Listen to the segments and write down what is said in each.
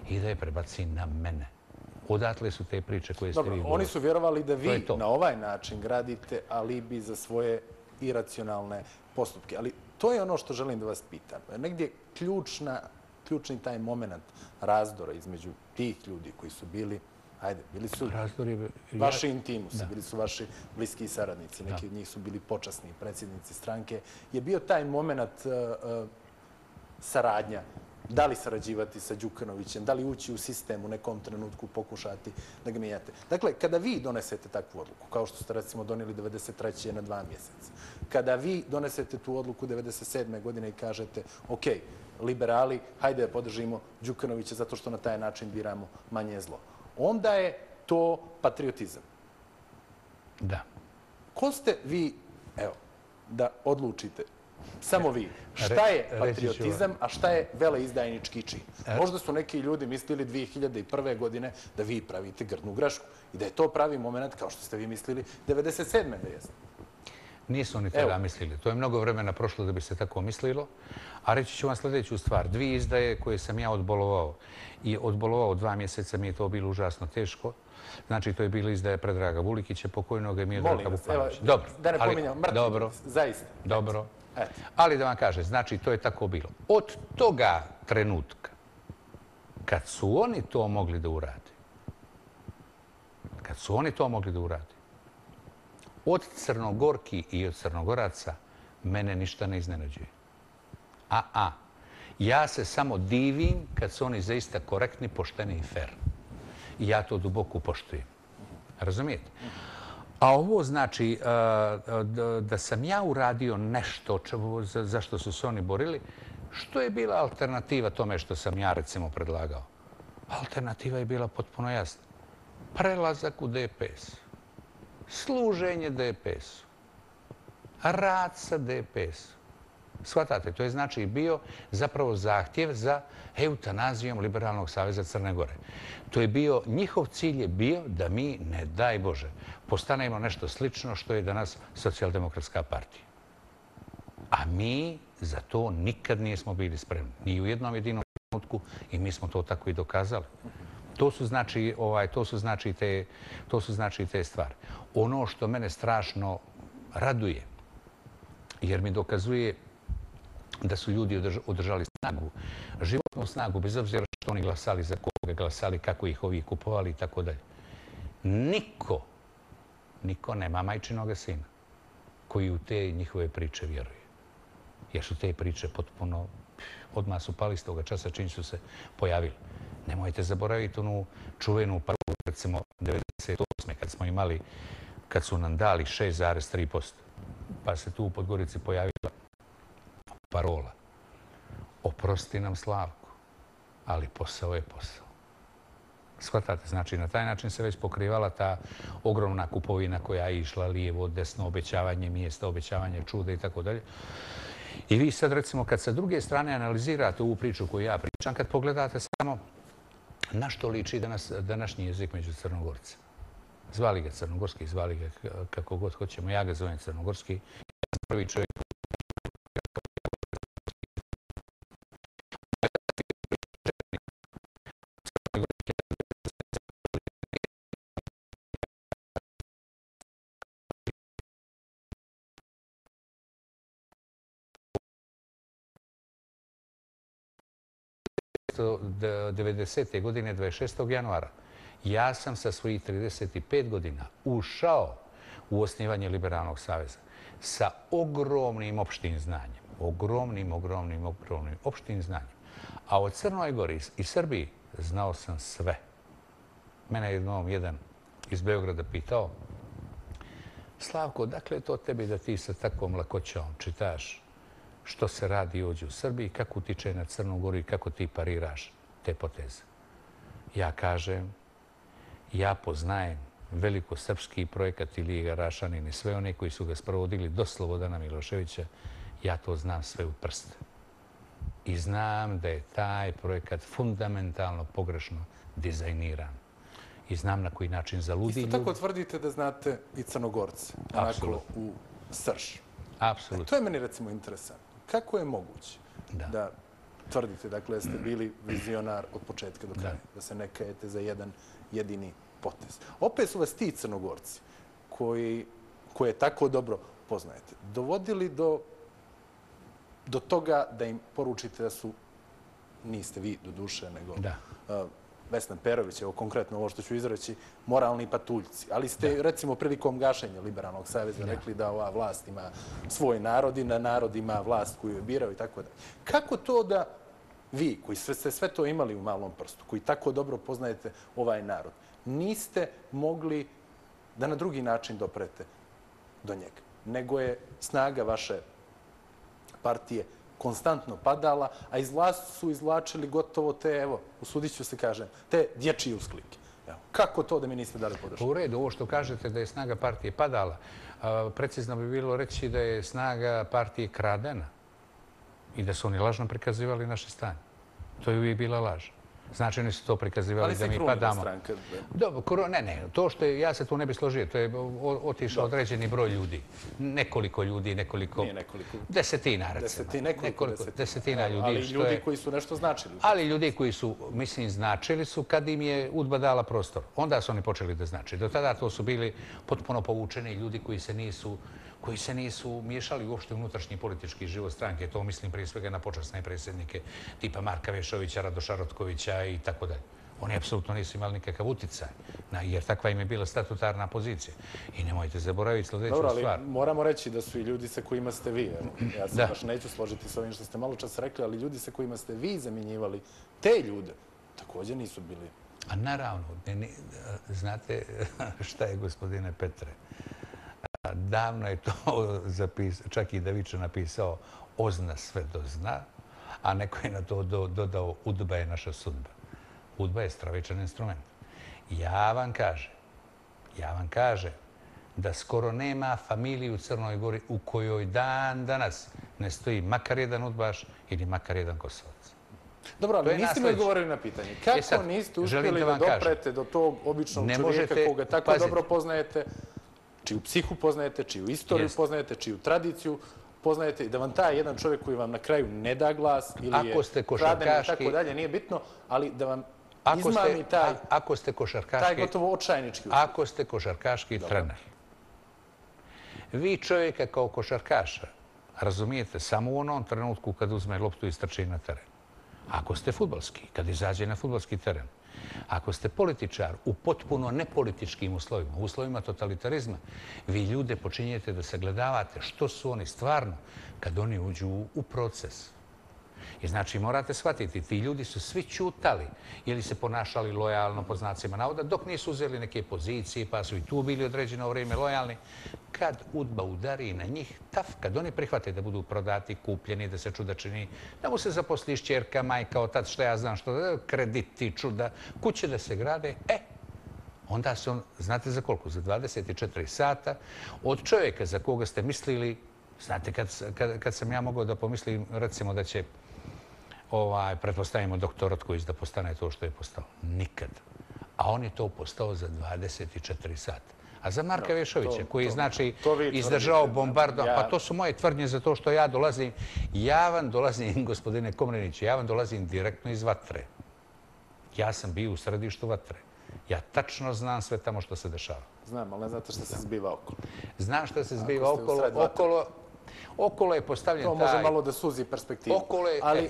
i da je prebaci na mene. Odatle su te priče koje ste vi govorili. Oni su vjerovali da vi na ovaj način gradite alibi za svoje iracionalne postupke. Ali to je ono što želim da vas pitam. Negdje ključni taj moment razdora između tih ljudi koji su bili, bili su vaši intimusi, bili su vaši bliski saradnici, neki od njih su bili počasni predsjednici stranke, je bio taj moment saradnja. Da li sarađivati sa Đukanovićem, da li ući u sistem u nekom trenutku, pokušati da ga mijenjate. Dakle, kada vi donesete takvu odluku, kao što ste recimo donijeli 93. na 2 mjeseca, kada vi donesete tu odluku 97. godine i kažete, ok, liberali, hajde da podržimo Đukanovića zato što na taj način biramo manje zlo. Onda je to patriotizam. Da. Ko ste vi, evo, da odlučite, samo vi, šta je patriotizam, a šta je veleizdajnički čin? Možda su neki ljudi mislili 2001. godine da vi pravite grdnu grešku i da je to pravi moment, kao što ste vi mislili, 97. da jeste. Nisu oni tada mislili. To je mnogo vremena prošlo da bi se tako mislilo. A reći ću vam sljedeću stvar. 2 izdaje koje sam ja odbolovao i odbolovao 2 mjeseca mi je to bilo užasno teško. Znači, to je bila izdaja Predraga Vulikića, pokojnog Miodraga Vukmanovića. Dobro. Da ne pominjam, mrtvi, zaista. Dobro. Ali da vam kažem, znači, to je tako bilo. Od toga trenutka, kad su oni to mogli da urade, od Crnogorki i od Crnogoraca mene ništa ne iznenađuje. Ja se samo divim kad su oni zaista korektni, pošteni i fer. I ja to duboko poštujem. Razumijete? A ovo znači da sam ja uradio nešto za što su se oni borili, što je bila alternativa tome što sam ja recimo predlagao. Alternativa je bila potpuno jasna. Prelazak u DPS. Služenje DPS-u. Rad sa DPS-u. Shvatate, to je znači bio zapravo zahtjev za eutanazijom Liberalnog saveza Crne Gore. To je bio, njihov cilj je bio da mi, ne daj Bože, postanemo nešto slično što je danas Socijaldemokratska partija. A mi za to nikad nismo bili spremni. Ni u jednom jedinom trenutku i mi smo to tako i dokazali. To su znači te stvari. Ono što mene strašno raduje, jer mi dokazuje da su ljudi održali snagu, životnu snagu, bez obzira što oni glasali, za koga glasali, kako ih ovi kupovali i tako dalje. Niko nema majčinoga sina koji u te njihove priče vjeruje. Jer su te priče potpuno, odmah su pali s toga časa čim su se pojavili. Nemojte zaboraviti onu čuvenu parolu, recimo 98. kad su nam dali 6,3%. Pa se tu u Podgorici pojavila parola. Oprosti nam Slavko, ali posao je posao. Shvatate, znači na taj način se već pokrivala ta ogromna kupovina koja je išla lijevo, desno, obećavanje mjesta, obećavanje čuda i tako dalje. I vi sad recimo kad sa druge strane analizirate ovu priču koju ja pričam, kad pogledate samo na što liči današnji jezik među Crnogorcima. Zvali ga crnogorski, zvali ga kako god hoćemo. Ja ga zovem crnogorski. Ja sam prvi čovjek. Do 90. godine, 26. januara, ja sam sa svojih 35 godina ušao u osnivanje Liberalnog saveza sa ogromnim opštim znanjem. Ogromnim opštim znanjem. A o Crnoj Gori i Srbiji znao sam sve. Mene jednom jedan iz Beograda pitao: Slavko, dakle je to tebi da ti sa takvom lakoćom čitaš što se radi ovdje u Srbiji, kako utiče na Crnu Goru i kako ti pariraš te poteze? Ja kažem, ja poznajem velikosrpski projekat Ilije Rašanin i sve one koji su ga sprovodili do Slobodana Miloševića, ja to znam sve u prste. I znam da je taj projekat fundamentalno pogrešno dizajniran. I znam na koji način zaludi ljudi. Isto tako tvrdite da znate i Crnogorce, onako u srž. Apsolutno. To je meni recimo interesantno. Kako je moguće da tvrdite, dakle, da ste bili vizionar od početka do kraja, da se ne kajete za jedan jedini potez. Opet su vas ti Crnogorci, koje tako dobro poznajete, dovodili do toga da im poručite da su, niste vi do duše, nego Vesna Perović, evo konkretno ovo što ću izreći, moralni patuljci. Ali ste, recimo, prilikom gašenja Liberalnog saveza rekli da ova vlast ima svoj narod i da narod ima vlast koju je birao i tako da. Kako to da vi, koji ste sve to imali u malom prstu, koji tako dobro poznajete ovaj narod, niste mogli da na drugi način doprete do njega, nego je snaga vaše partije konstantno padala, a iz vlasti su izvlačili gotovo te, evo, usudit ću se kažem, te dječje usklike. Kako to da mi niste dali podršku? U redu, ovo što kažete da je snaga partije padala, precizno bi bilo reći da je snaga partije kradena i da su oni lažno prikazivali naše stanje. To je uvijek bila laž. Znači, oni su to prikazivali da mi padamo. Ali se Dobro, ne. To što je, ja se tu ne bi složio, to je otišao određeni broj ljudi. Nekoliko ljudi, Nije nekoliko. Desetina, recimo. Desetina ljudi. Ali ljudi koji su nešto značili. Ali ljudi koji su, mislim, značili su kad im je UDBA dala prostor. Onda su oni počeli da znači. Do tada to su bili potpuno povučeni ljudi koji se nisu miješali uopšte u unutrašnji politički život stranke. To mislim prije svega na počasne predsjednike tipa Marka Vešovića, Radoša Rotkovića i tako dalje. Oni apsolutno nisu imali nikakav uticaj, jer takva im je bila statutarna pozicija. I nemojte zaboraviti sljedeću stvar. Dobro, ali moramo reći da su i ljudi sa kojima ste vi, ja se baš neću složiti s ovim što ste malo čas rekli, ali ljudi sa kojima ste vi zamjenjivali, te ljude također nisu bili. A naravno, znate šta je, gospodine Petre? Davno je to zapisao, čak i Daviča napisao Ozna sve dozna, a neko je na to dodao UDBA je naša sudba. UDBA je stravičan instrument. Ja vam kažem da skoro nema familije u Crnoj Gori u kojoj dan danas ne stoji makar jedan udbaš ili makar jedan Kosovac. Dobro, ali niste mi odgovorili na pitanje. Kako niste uspjeli da doprete do tog običnog čovjeka koga tako dobro poznajete, čiju psihu poznajete, čiju istoriju poznajete, čiju tradiciju poznajete i da vam taj jedan čovjek koji vam na kraju ne da glas ili je kraden i tako dalje, nije bitno, ali da vam izmami taj gotovo očajnički uspjeh. Ako ste košarkaški trener, vi čovjeka kao košarkaša razumijete samo u onom trenutku kad uzme loptu i strči na teren. Ako ste fudbalski, kad izađe na fudbalski teren. Ako ste političar u potpuno nepolitičkim uslovima, u uslovima totalitarizma, vi ljude počinjete da sagledavate što su oni stvarno kad oni uđu u proces. I znači morate shvatiti, ti ljudi su svi ćutali ili se ponašali lojalno po znacima navoda dok nisu uzeli neke pozicije pa su i tu bili određeno vrijeme lojalni. Kad UDBA udari na njih, kad oni prihvate da budu prodati, kupljeni, da se čuda čini, da mu se zaposli šćerka, majka, otac, što ja znam što, krediti, čuda, kuće da se grade, onda se on, znate za koliko? Za 24 sata od čovjeka za koga ste mislili, znate kad sam ja mogao da pomislim recimo da će pretpostavimo doktor Rotković da postane to što je postao. Nikad. A on je to postao za 24 sata. A za Marka Vešovića, koji znači izdržao bombardom, pa to su moje tvrdnje za to što ja dolazim, gospodine Komnenić, ja vam dolazim direktno iz vatre. Ja sam bio u središtu vatre. Ja tačno znam sve tamo što se dešava. Znam, ali ne znate što se zbiva okolo. Znam što se zbiva okolo. Okolo je postavljen taj... To može malo da suzi perspektivu. Ali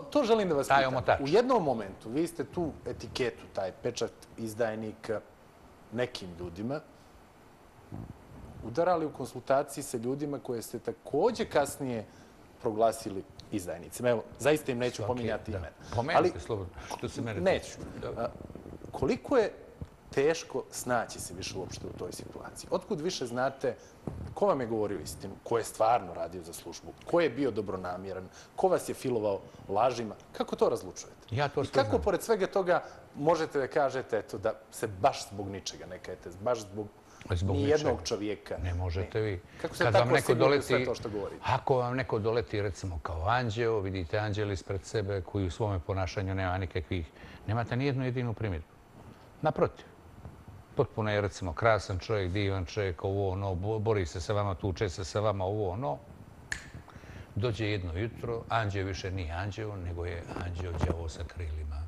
to želim da vas pitam. U jednom momentu vi ste tu etiketu, taj pečat izdajnika nekim ljudima udarali u konsultaciji sa ljudima koje ste također kasnije proglasili izdajnicima. Evo, zaista im neću pominjati imena. Pomenite slobodno, što se mene... Neću. Koliko je teško snaći se više uopšte u toj situaciji? Otkud više znate ko vam je govorio istinu, ko je stvarno radio za službu, ko je bio dobronamjeran, ko vas je filovao lažima? Kako to razlučujete? Ja to i kako pored svega toga možete da kažete da se baš zbog ničega ne kajete, baš zbog nijednog čovjeka? Ne možete vi. Kako se tako sigurno sve to što govorite? Ako vam neko doleti recimo kao anđeo, vidite anđel ispred sebe koji u svome ponašanju nema nikakvih, nemate nijednu jedinu primjedbu. Naprotiv. Potpuno je, recimo, krasan čovjek, divan čovjek, ovo, ono, bori se sa vama, tuče se sa vama, ovo, ono. Dođe jedno jutro, anđeo više nije anđeo, nego je anđeo đavo sa krilima.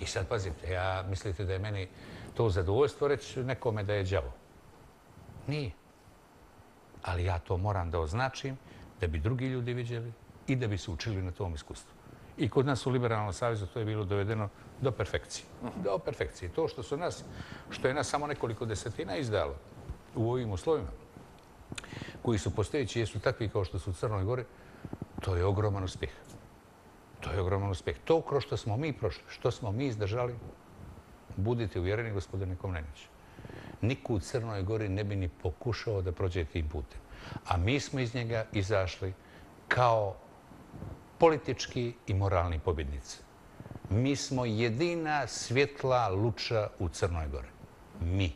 I sad pazite, mislite da je meni to zadovoljstvo reći nekome da je đavo? Nije. Ali ja to moram da označim da bi drugi ljudi vidjeli i da bi se učili na tom iskustvu. I kod nas u Liberalnom savezu to je bilo dovedeno do perfekcije. Do perfekcije. To što je nas samo nekoliko desetina izdalo u ovim uslovima, koji su postojeći, jesu takvi kao što su u Crnoj Gori, to je ogroman uspjeh. To je ogroman uspjeh. To kroz što smo mi prošli, što smo mi izdržali, budite uvjereni, gospodine Komnenić, niko u Crnoj Gori ne bi ni pokušao da prođe tim putem. A mi smo iz njega izašli kao politički i moralni pobjednici. Mi smo jedina svjetla luča u Crnoj Gori. Mi.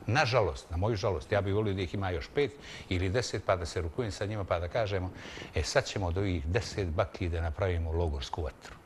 Nažalost, na moju žalost, ja bih volio da ih ima još 5 ili 10, pa da se rukujem sa njima, pa da kažemo, sad ćemo od ovih 10 baklji da napravimo logorsku vatru.